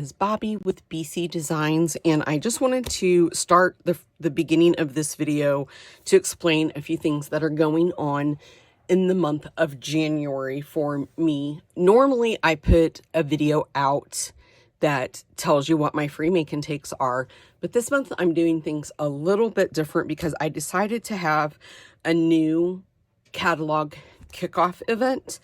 is Bobby with BC Designs, and I just wanted to start the beginning of this video to explain a few things that are going on in the month of January for me. Normally, I put a video out that tells you what my free make and takes are, but this month I'm doing things a little bit different because I decided to have a new catalog kickoff event.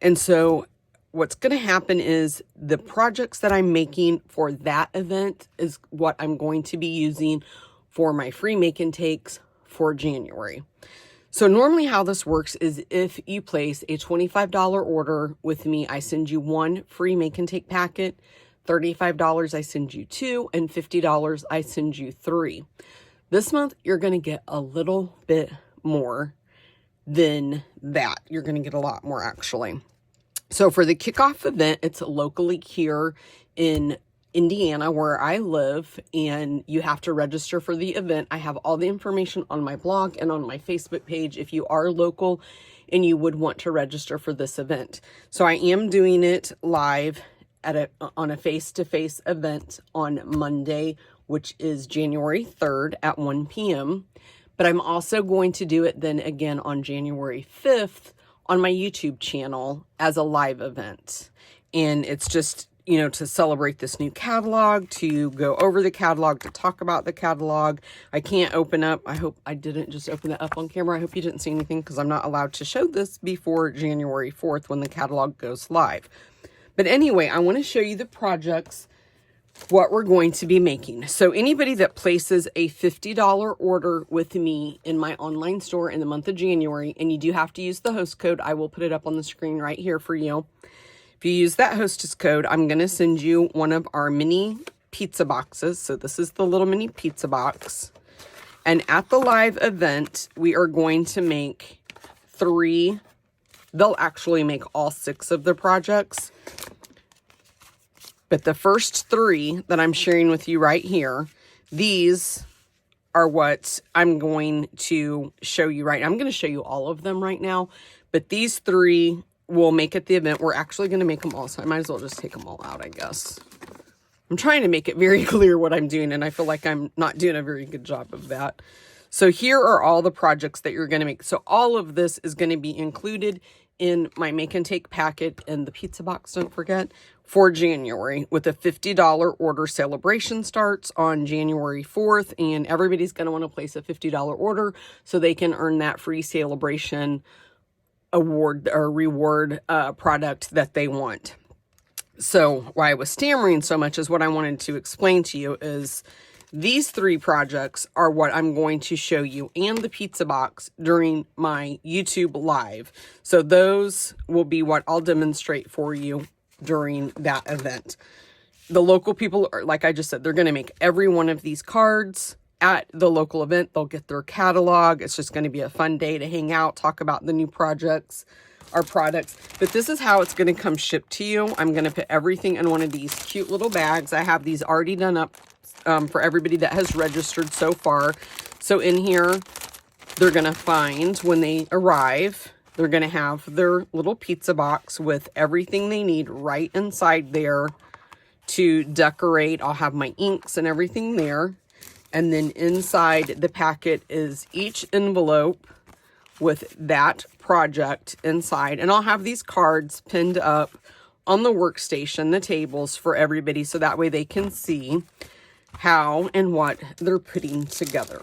And so what's going to happen is the projects that I'm making for that event is what I'm going to be using for my free make and takes for January. So normally how this works is if you place a $25 order with me, I send you one free make and take packet, $35 I send you two, and $50 I send you three. This month you're going to get a little bit more than that. You're going to get a lot more actually. So for the kickoff event, it's locally here in Indiana where I live, and you have to register for the event. I have all the information on my blog and on my Facebook page if you are local and you would want to register for this event. So I am doing it live on a face-to-face event on Monday, which is January 3rd at 1 p.m. But I'm also going to do it then again on January 5th on my YouTube channel as a live event. And it's just, you know, to celebrate this new catalog, to go over the catalog, to talk about the catalog. I can't open up. I hope I didn't just open it up on camera. I hope you didn't see anything because I'm not allowed to show this before January 4th when the catalog goes live. But anyway, I want to show you the projects, what we're going to be making. So anybody that places a $50 order with me in my online store in the month of January, and you do have to use the host code, I will put it up on the screen right here for you. If you use that hostess code, I'm going to send you one of our mini pizza boxes. So this is the little mini pizza box. And at the live event, we are going to make three. They'll actually make all 6 of the projects. But the first 3 that I'm sharing with you right here, these are what I'm going to show you right now. I'm going to show you all of them right now, but these 3 will make it the event. We're actually going to make them all, so I might as well just take them all out, I guess. I'm trying to make it very clear what I'm doing, and I feel like I'm not doing a very good job of that. So here are all the projects that you're going to make. So all of this is going to be included in my make and take packet and the pizza box, don't forget, for January, with a $50 order. Celebration starts on January 4th, and everybody's going to want to place a $50 order so they can earn that free celebration award or reward product that they want. So why I was stammering so much is what I wanted to explain to you is these 3 projects are what I'm going to show you, and the pizza box during my YouTube live. So those will be what I'll demonstrate for you during that event. The local people are, like I just said, they're going to make every one of these cards at the local event. They'll get their catalog. It's just going to be a fun day to hang out, talk about the new projects, our products. But this is how it's going to come shipped to you. I'm going to put everything in one of these cute little bags. I have these already done up for everybody that has registered so far. So in here, they're going to find when they arrive, they're going to have their little pizza box with everything they need right inside there to decorate. I'll have my inks and everything there. And then inside the packet is each envelope with that project inside. And I'll have these cards pinned up on the workstation, the tables for everybody, so that way they can see how and what they're putting together.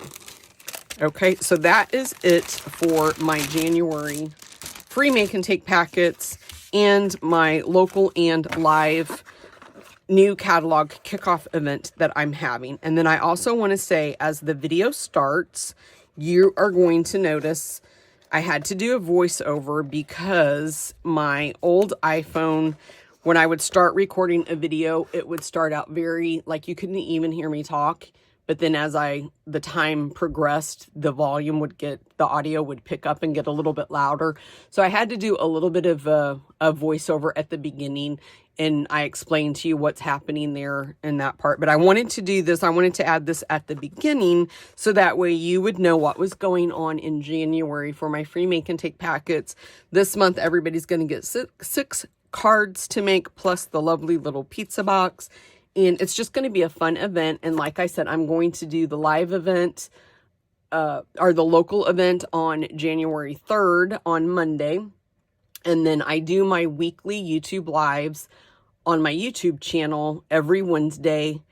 Okay, so that is it for my January free make and take packets and my local and live new catalog kickoff event that I'm having. And then I also want to say, as the video starts, you are going to notice I had to do a voiceover because my old iPhone, when I would start recording a video, it would start out very, like, you couldn't even hear me talk. But then as the time progressed, the audio would pick up and get a little bit louder. So I had to do a little bit of a voiceover at the beginning, and I explained to you what's happening there in that part. But I wanted to do this. I wanted to add this at the beginning so that way you would know what was going on in January for my free make and take packets. This month, everybody's going to get six cards to make, plus the lovely little pizza box. And it's just going to be a fun event. And like I said, I'm going to do the live event or the local event on January 3rd on Monday. And then I do my weekly YouTube lives on my YouTube channel every Wednesday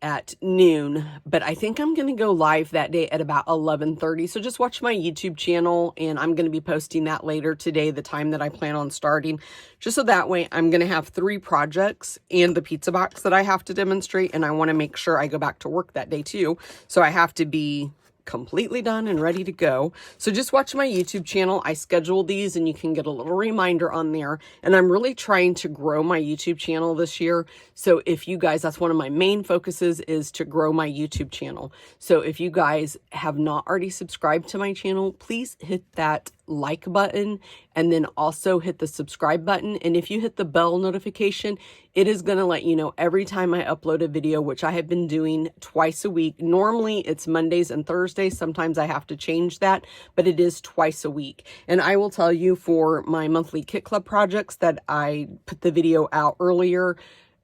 at noon, but I think I'm going to go live that day at about 11:30. So just watch my YouTube channel, and I'm going to be posting that later today, the time that I plan on starting, just so that way I'm going to have 3 projects and the pizza box that I have to demonstrate. And I want to make sure I go back to work that day too. So I have to be completely done and ready to go. So just watch my YouTube channel. I schedule these and you can get a little reminder on there. And I'm really trying to grow my YouTube channel this year. So if you guys, that's one of my main focuses, is to grow my YouTube channel. So if you guys have not already subscribed to my channel, please hit that like button and then also hit the subscribe button. And if you hit the bell notification, it is going to let you know every time I upload a video, which I have been doing twice a week. Normally it's Mondays and Thursdays. Sometimes I have to change that, but it is twice a week. And I will tell you, for my monthly Kit Club projects that I put the video out earlier,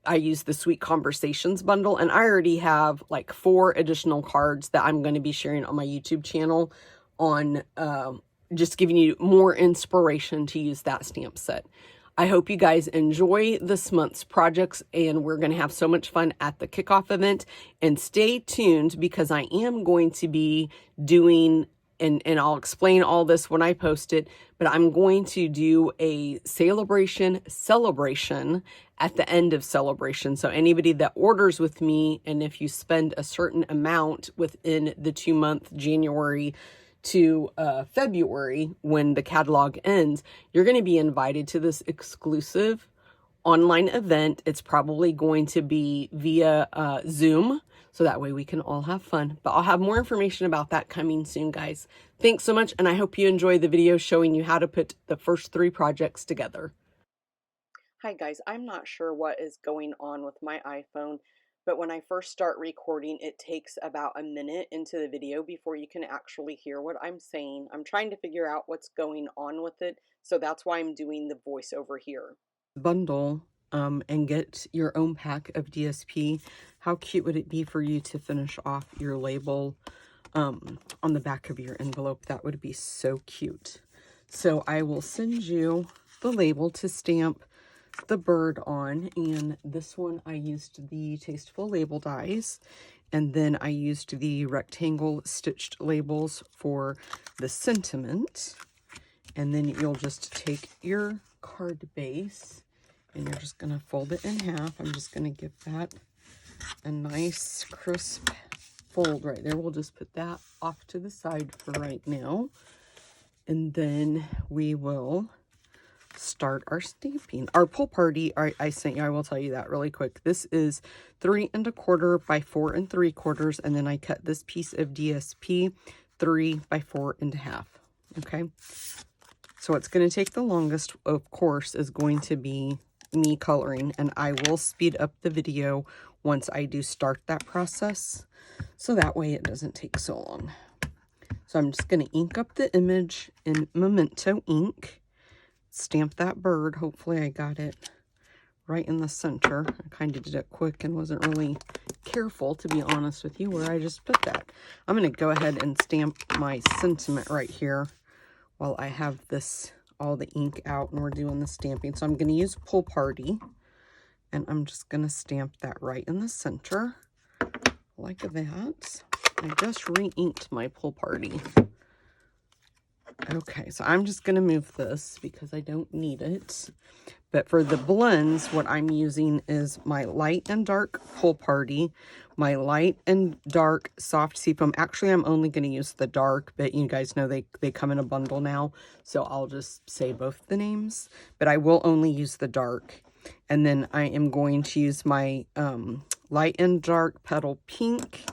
I use the Sweet Conversations bundle, and I already have like 4 additional cards that I'm going to be sharing on my YouTube channel on just giving you more inspiration to use that stamp set. I hope you guys enjoy this month's projects, and we're going to have so much fun at the kickoff event. And stay tuned, because I am going to be doing, and I'll explain all this when I post it, but I'm going to do a celebration at the end of celebration. So anybody that orders with me, and if you spend a certain amount within the 2-month January to February, when the catalog ends, you're going to be invited to this exclusive online event. It's probably going to be via Zoom, so that way we can all have fun. But I'll have more information about that coming soon, guys. Thanks so much, and I hope you enjoy the video showing you how to put the first 3 projects together. Hi guys, I'm not sure what is going on with my iPhone, but when I first start recording, it takes about a minute into the video before you can actually hear what I'm saying. I'm trying to figure out what's going on with it, so that's why I'm doing the voiceover here. Bundle and get your own pack of DSP. How cute would it be for you to finish off your label on the back of your envelope? That would be so cute. So I will send you the label to stamp the bird on, and this one I used the Tasteful label dies, and then I used the rectangle stitched labels for the sentiment. And then you'll just take your card base and you're just going to fold it in half. I'm just going to give that a nice crisp fold right there. We'll just put that off to the side for right now, and then we will start our stamping. Our pull party, I sent you, I will tell you that really quick. This is 3 1/4 by 4 3/4, and then I cut this piece of DSP 3 by 4 1/2. Okay, so what's going to take the longest, of course, is going to be me coloring, and I will speed up the video once I do start that process, so that way it doesn't take so long. So I'm just going to ink up the image in Memento ink. Stamp that bird. Hopefully I got it right in the center. I kind of did it quick and wasn't really careful, to be honest with you, where I just put that. I'm going to go ahead and stamp my sentiment right here while I have this, all the ink out, and we're doing the stamping. So I'm going to use Pull Party, and I'm just going to stamp that right in the center like that. I just re-inked my Pull Party. Okay, so I'm just going to move this because I don't need it. But for the blends, what I'm using is my light and dark Pull Party, my light and dark soft seafoam. Actually, I'm only going to use the dark, but you guys know they come in a bundle now, so I'll just say both the names. But I will only use the dark. And then I am going to use my light and dark Petal Pink,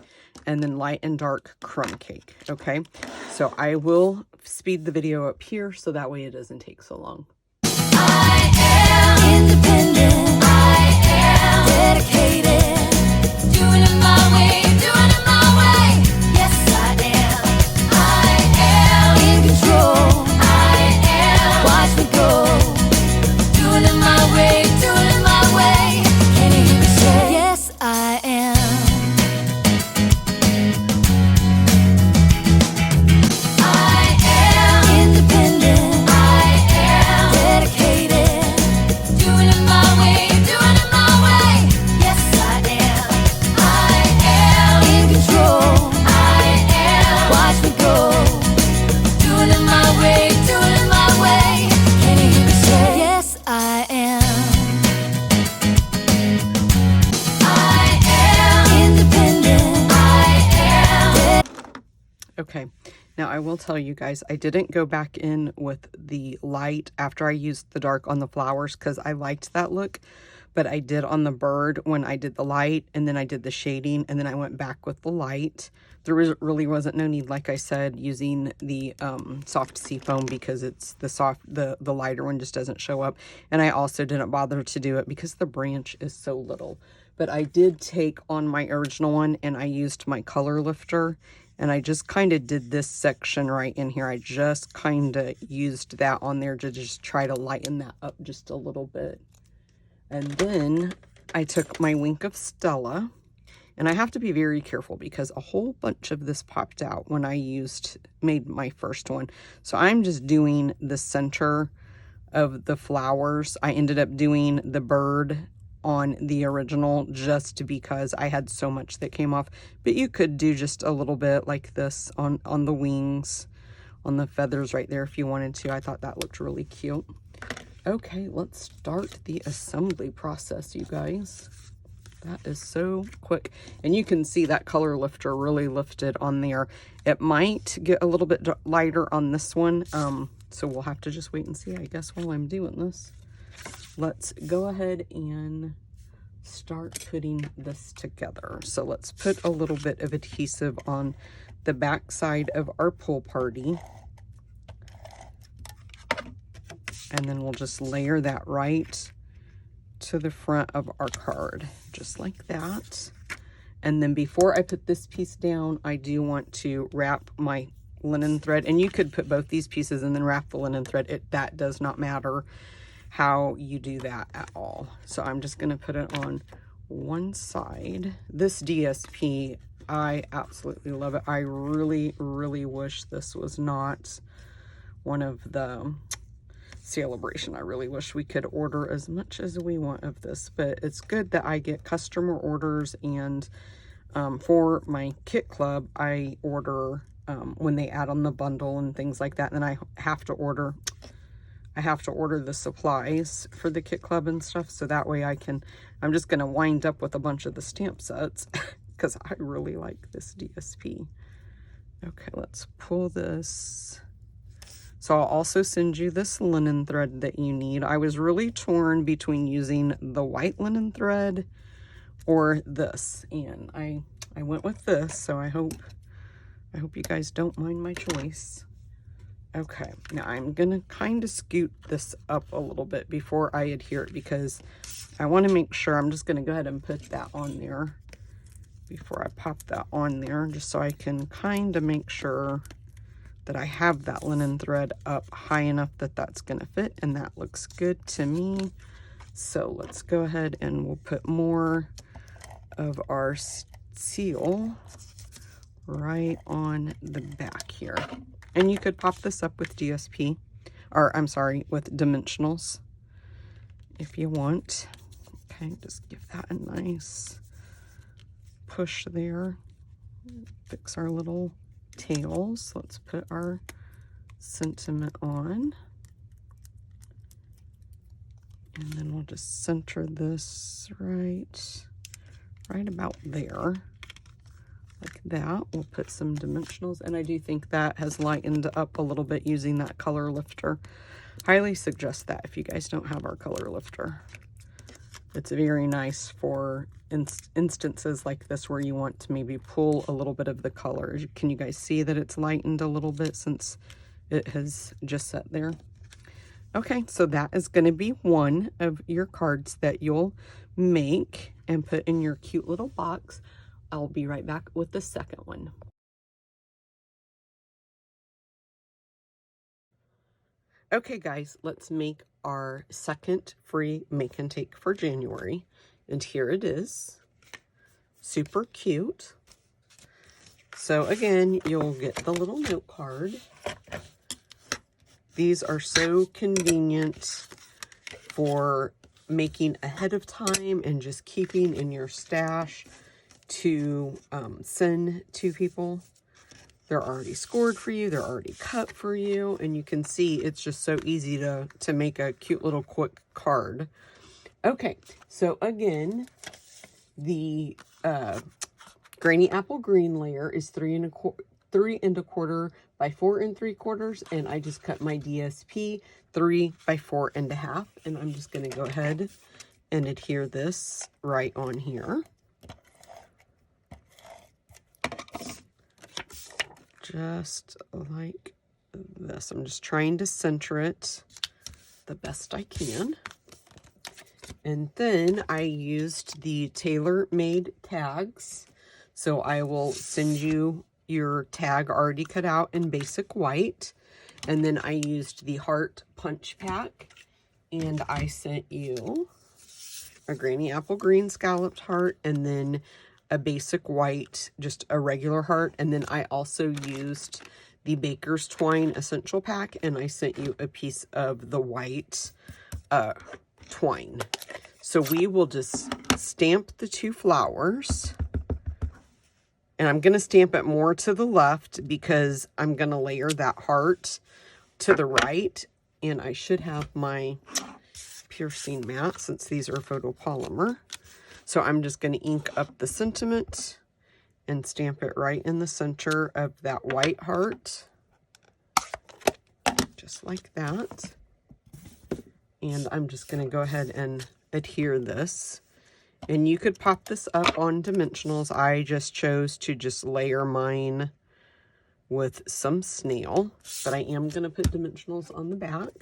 and then light and dark Crumb Cake. Okay, so I will speed the video up here so that way it doesn't take so long. I am independent. I am dedicated. Doing it my way, doing it my way. Yes, I am. I am in control. I am. Watch me go. Doing it my way, doing it my way. Can you hear me say? Yes, I Okay, now I will tell you guys, I didn't go back in with the light after I used the dark on the flowers because I liked that look, but I did on the bird when I did the light, and then I did the shading, and then I went back with the light. There really wasn't no need, like I said, using the soft seafoam because it's the lighter one just doesn't show up. And I also didn't bother to do it because the branch is so little. But I did take on my original one and I used my color lifter, and I just kind of did this section right in here. I just kind of used that on there to just try to lighten that up just a little bit. And then I took my Wink of Stella, and I have to be very careful because a whole bunch of this popped out when I made my first one. So I'm just doing the center of the flowers. I ended up doing the bird on the original just because I had so much that came off, but you could do just a little bit like this on the wings, on the feathers right there if you wanted to. I thought that looked really cute. Okay, let's start the assembly process, you guys. That is so quick, and you can see that color lifter really lifted on there. It might get a little bit lighter on this one, so we'll have to just wait and see, I guess, while I'm doing this. Let's go ahead and start putting this together. So let's put a little bit of adhesive on the back side of our pool party. And then we'll just layer that right to the front of our card, just like that. And then before I put this piece down, I do want to wrap my linen thread. And you could put both these pieces and then wrap the linen thread. That does not matter how you do that at all. So I'm just going to put it on one side. This DSP, I absolutely love it. I really, really wish this was not one of the Celebration. I really wish we could order as much as we want of this, but it's good that I get customer orders. And for my kit club, I order when they add on the bundle and things like that. And then I have to order the supplies for the kit club and stuff, so that way I'm just going to wind up with a bunch of the stamp sets because I really like this DSP. Okay, let's pull this. So I'll also send you this linen thread that you need. I was really torn between using the white linen thread or this, and I went with this, so I hope you guys don't mind my choice. Okay, now I'm gonna kind of scoot this up a little bit before I adhere it because I want to make sure. I'm just gonna go ahead and put that on there before I pop that on there, just so I can kind of make sure that I have that linen thread up high enough that that's gonna fit, and that looks good to me. So let's go ahead and we'll put more of our seal right on the back here. And you could pop this up with DSP, or I'm sorry, with dimensionals if you want. Okay, just give that a nice push there. Fix our little tails. Let's put our sentiment on. And then we'll just center this right about there. Like that. We'll put some dimensionals, and I do think that has lightened up a little bit using that color lifter. Highly suggest that if you guys don't have our color lifter. It's very nice for instances like this where you want to maybe pull a little bit of the color. Can you guys see that it's lightened a little bit since it has just sat there? Okay, so that is going to be one of your cards that you'll make and put in your cute little box. I'll be right back with the second one. Okay guys, let's make our second free make and take for January. And here it is. Super cute. So again, you'll get the little note card. These are so convenient for making ahead of time and just keeping in your stash to send to people. They're already scored for you, they're already cut for you, and you can see it's just so easy to make a cute little quick card. Okay, so again, the Granny Apple Green layer is 3 1/4 3 1/4 by 4 3/4, and I just cut my DSP 3 by 4 1/2, and I'm just going to go ahead and adhere this right on here. Just like this. I'm just trying to center it the best I can. And then I used the tailor-made tags. So I will send you your tag already cut out in basic white. And then I used the heart punch pack. And I sent you a granny apple green scalloped heart, and then a basic white, just a regular heart. And then I also used the Baker's Twine Essential Pack, and I sent you a piece of the white twine. So we will just stamp the 2 flowers. And I'm going to stamp it more to the left because I'm going to layer that heart to the right. And I should have my piercing mat since these are photopolymer. So I'm just going to ink up the sentiment and stamp it right in the center of that white heart. Just like that. And I'm just going to go ahead and adhere this. And you could pop this up on dimensionals. I just chose to just layer mine with some snail, but I am going to put dimensionals on the back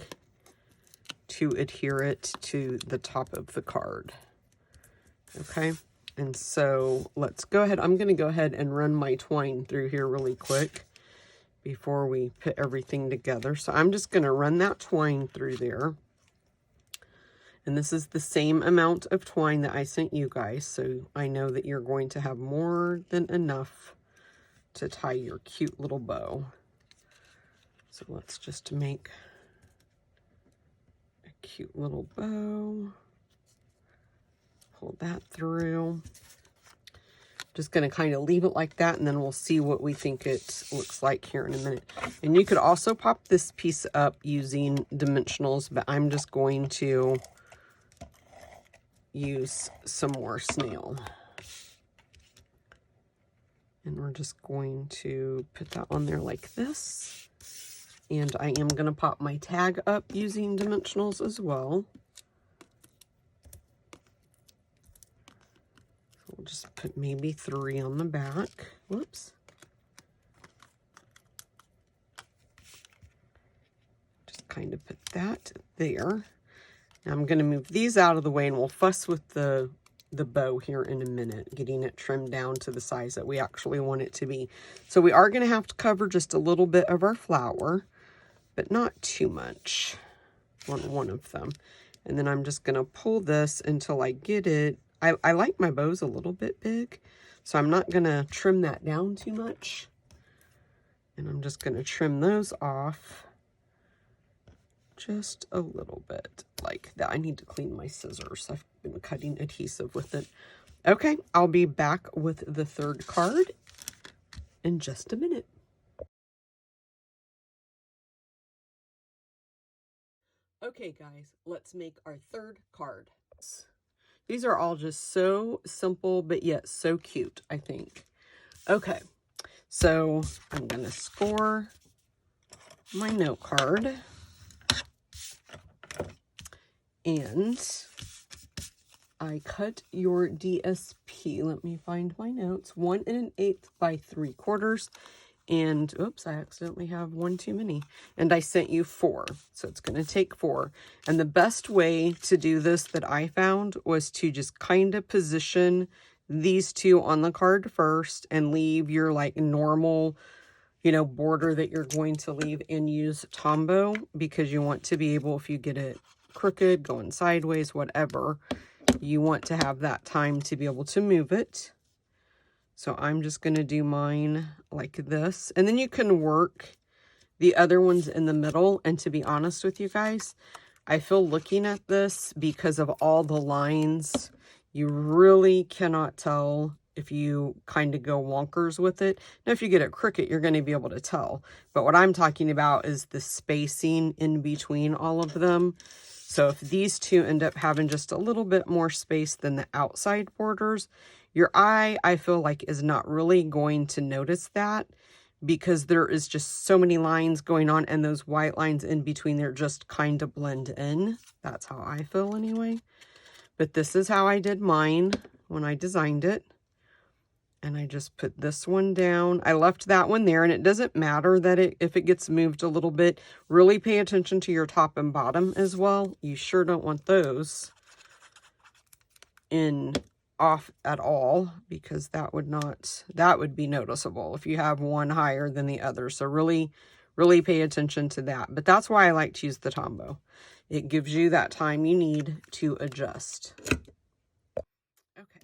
to adhere it to the top of the card. Okay, and so let's go ahead. I'm going to go ahead and run my twine through here really quick before we put everything together. So I'm just going to run that twine through there. And this is the same amount of twine that I sent you guys, so I know that you're going to have more than enough to tie your cute little bow. So let's just make a cute little bow. Pull that through. Just going to kind of leave it like that, and then we'll see what we think it looks like here in a minute. And you could also pop this piece up using dimensionals, but I'm just going to use some more snail. And we're just going to put that on there like this. And I am going to pop my tag up using dimensionals as well. So we'll just put maybe 3 on the back. Whoops. Just kind of put that there. Now I'm going to move these out of the way, and we'll fuss with the bow here in a minute, getting it trimmed down to the size that we actually want it to be. So we are going to have to cover just a little bit of our flower, but not too much on one of them. And then I'm just going to pull this until I get it. I like my bows a little bit big, so I'm not going to trim that down too much. And I'm just going to trim those off just a little bit like that. I need to clean my scissors. I've been cutting adhesive with it. Okay, I'll be back with the 3rd card in just a minute. Okay guys, let's make our 3rd card. These are all just so simple, but yet so cute, I think. Okay, so I'm gonna score my note card. And I cut your DSP. Let me find my notes. 1 1/8 by 3/4. And oops, I accidentally have 1 too many. And I sent you 4. So it's going to take 4. And the best way to do this that I found was to just kind of position these 2 on the card first and leave your like normal, you know, border that you're going to leave, and use Tombow, because you want to be able, if you get it crooked, going sideways, whatever, you want to have that time to be able to move it. So I'm just going to do mine like this, and then you can work the other ones in the middle. And to be honest with you guys, I feel looking at this, because of all the lines, you really cannot tell if you kind of go wonkers with it. Now, if you get it crooked, you're going to be able to tell. But what I'm talking about is the spacing in between all of them. So if these 2 end up having just a little bit more space than the outside borders, your eye, I feel like, is not really going to notice that, because there is just so many lines going on, and those white lines in between there just kind of blend in. That's how I feel anyway. But this is how I did mine when I designed it. And I just put this one down. I left that one there, and it doesn't matter that if it gets moved a little bit. Really pay attention to your top and bottom as well. You sure don't want those off at all, because that would be noticeable if you have one higher than the other. So really pay attention to that. But that's why I like to use the Tombow. It gives you that time you need to adjust. Okay,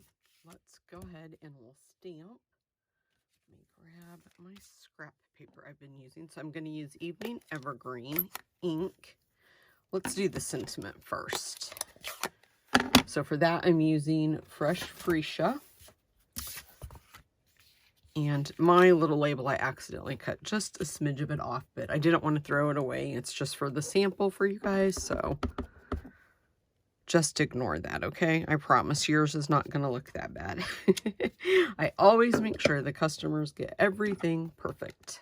let's go ahead and we'll stamp. Let me grab my scrap paper I've been using. So I'm going to use Evening Evergreen ink. Let's do the sentiment first. So for that, I'm using Fresh Freesia. And my little label, I accidentally cut just a smidge of it off, but I didn't want to throw it away. It's just for the sample for you guys, so just ignore that, okay? I promise yours is not going to look that bad. I always make sure the customers get everything perfect,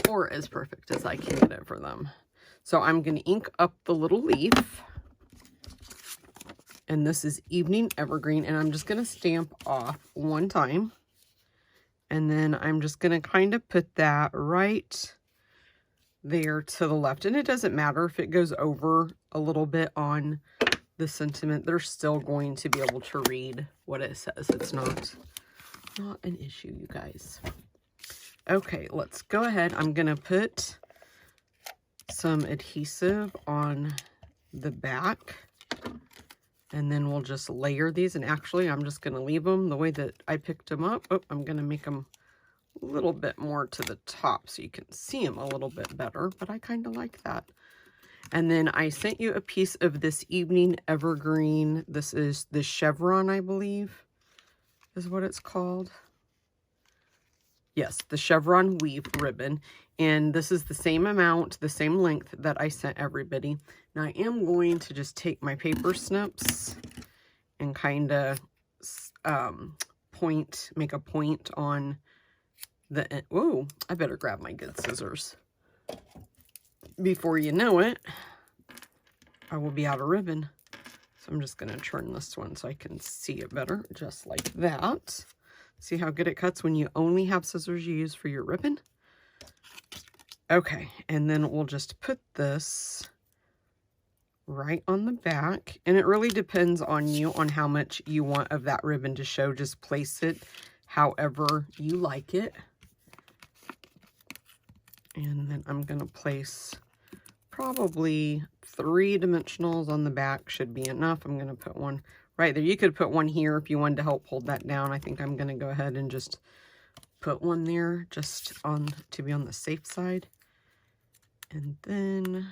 or as perfect as I can get it for them. So I'm going to ink up the little leaf. And this is Evening Evergreen, and I'm just going to stamp off one time. And then I'm just going to kind of put that right there to the left. And it doesn't matter if it goes over a little bit on the sentiment. They're still going to be able to read what it says. It's not an issue, you guys. Okay, let's go ahead. I'm going to put some adhesive on the back. And then we'll just layer these. And actually, I'm just going to leave them the way that I picked them up. Oh, I'm going to make them a little bit more to the top so you can see them a little bit better. But I kind of like that. And then I sent you a piece of this Evening Evergreen. This is the chevron, I believe, is what it's called. Yes, the chevron weave ribbon. And this is the same amount, the same length that I sent everybody. Now I am going to just take my paper snips and kind of make a point on the end. Whoa, I better grab my good scissors. Before you know it, I will be out of ribbon. So I'm just going to turn this one so I can see it better, just like that. See how good it cuts when you only have scissors you use for your ribbon? Okay, and then we'll just put this right on the back. And it really depends on you on how much you want of that ribbon to show. Just place it however you like it. And then I'm going to place probably 3 dimensionals on the back. Should be enough. I'm going to put one right there. You could put one here if you wanted to help hold that down. I think I'm going to go ahead and just put one there just to be on the safe side. And then,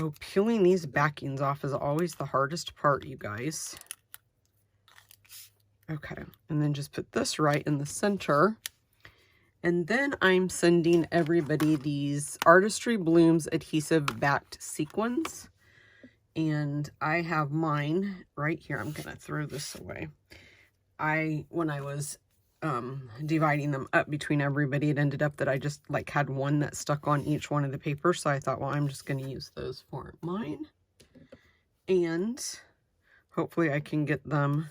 oh, peeling these backings off is always the hardest part, you guys. Okay, and then just put this right in the center. And then I'm sending everybody these Artistry Blooms adhesive backed sequins. And I have mine right here. I'm going to throw this away. When I was dividing them up between everybody, it ended up that I just like had one that stuck on each one of the papers. So I thought, well, I'm just going to use those for mine. And hopefully I can get them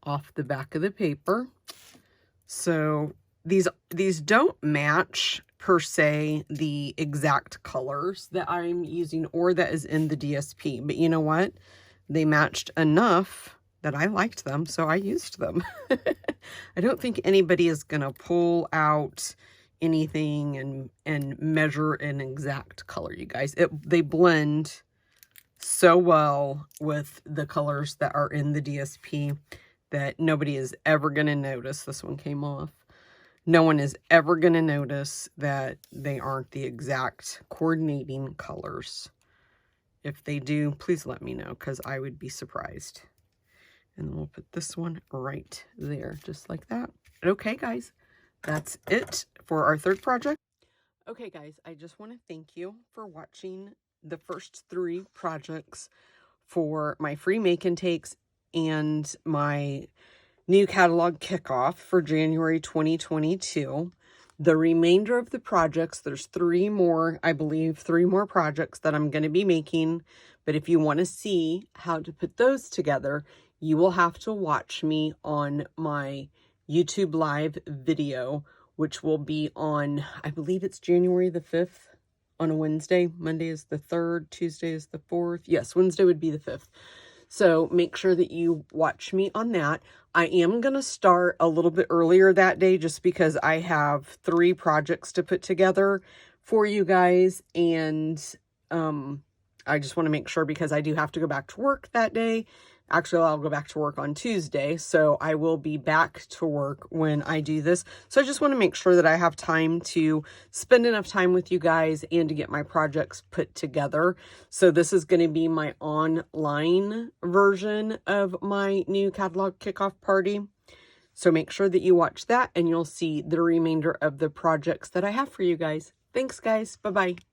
off the back of the paper. So these don't match per se the exact colors that I'm using or that is in the DSP, but you know what? They matched enough that I liked them, so I used them. I don't think anybody is gonna pull out anything and measure an exact color, you guys. They blend so well with the colors that are in the DSP that nobody is ever gonna notice. This one came off. No one is ever going to notice that they aren't the exact coordinating colors. If they do, please let me know, because I would be surprised. And then we'll put this one right there, just like that. Okay, guys, that's it for our third project. Okay, guys, I just want to thank you for watching the first 3 projects for my free make and takes and my new catalog kickoff for January 2022. The remainder of the projects, there's 3 more, I believe, 3 more projects that I'm going to be making. But if you want to see how to put those together, you will have to watch me on my YouTube live video, which will be on, I believe it's January the 5th on a Wednesday. Monday is the 3rd, Tuesday is the 4th. Yes, Wednesday would be the 5th. So make sure that you watch me on that. I am going to start a little bit earlier that day just because I have 3 projects to put together for you guys. And I just want to make sure because I do have to go back to work that day. Actually, I'll go back to work on Tuesday, so I will be back to work when I do this. So I just want to make sure that I have time to spend enough time with you guys and to get my projects put together. So this is going to be my online version of my new catalog kickoff party. So make sure that you watch that and you'll see the remainder of the projects that I have for you guys. Thanks, guys. Bye-bye.